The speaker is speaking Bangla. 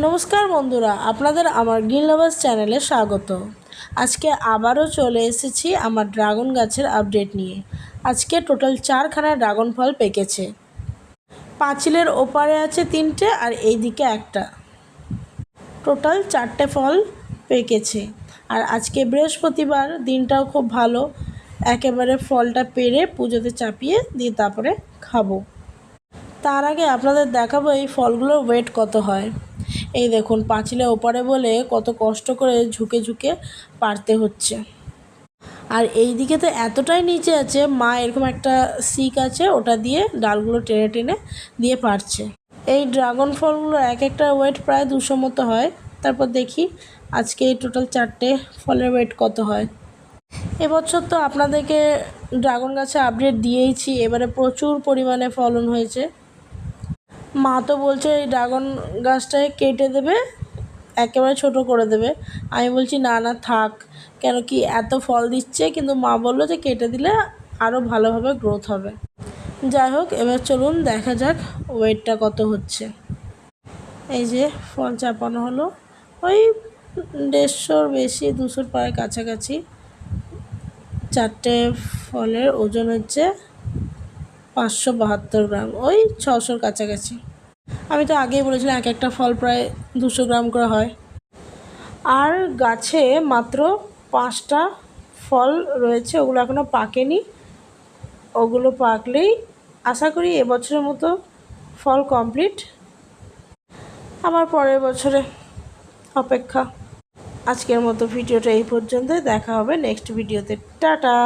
নমস্কার বন্ধুরা, আপনাদের আমার গ্রিন লাভার্স চ্যানেলে স্বাগত। আজকে আবারও চলে এসেছি আমার ড্রাগন গাছের আপডেট নিয়ে। আজকে টোটাল 4খানা ড্রাগন ফল পেকেছে। পাঁচিলের ওপারে আছে 3টে আর এই দিকে একটা, টোটাল 4টে ফল পেকেছে। আর আজকে বৃহস্পতিবার, দিনটাও খুব ভালো। একেবারে ফলটা পেড়ে পুজোতে চাপিয়ে দিয়ে তারপরে খাবো। তার আগে আপনাদের দেখাবো এই ফলগুলোর ওয়েট কত হয়। এই দেখুন, পাঁচিলে ওপারে বলে কত কষ্ট করে ঝুঁকে ঝুঁকে পারতে হচ্ছে। আর এই দিকে তো এতটাই নিচে আছে, মা এরকম একটা সিক আছে, ওটা দিয়ে ডালগুলো টেনে টেনে দিয়ে পারছে। এই ড্রাগন ফলগুলো এক একটা ওয়েট প্রায় 200 মতো হয়। তারপর দেখি আজকে এই টোটাল 4টে ফলের ওয়েট কত হয়। এবছর তো আপনাদেরকে ড্রাগন গাছে আপডেট দিয়েইছি, এবারে প্রচুর পরিমাণে ফলন হয়েছে। মা তো বলছে এই ড্রাগন গাছটাকে কেটে দেবে, একেবারে ছোট করে দেবে। আমি বলছি না না থাক, কেন কি এত ফল দিচ্ছে। কিন্তু মা বললো যে কেটে দিলে আরও ভালোভাবে গ্রোথ হবে। যাই হোক, এবার চলুন দেখা যাক ওয়েটটা কত হচ্ছে। এই যে ফল চাপানো হলো, ওই 150-র বেশি, 200-র প্রায় কাছাকাছি। 4টে ফলের ওজন হচ্ছে 572 গ্রাম, ওই 600-র কাছাকাছি। আমি তো আগেই বলেছিলাম এক একটা ফল প্রায় 200 গ্রাম করে হয়। আর গাছে মাত্র 5টা ফল রয়েছে, ওগুলো এখনও পাকেনি। ওগুলো পাকলেই আশা করি এবছরের মতো ফল কমপ্লিট। আমার পরের বছরে অপেক্ষা। আজকের মতো ভিডিওটা এই পর্যন্ত, দেখা হবে নেক্সট ভিডিওতে। টাটা।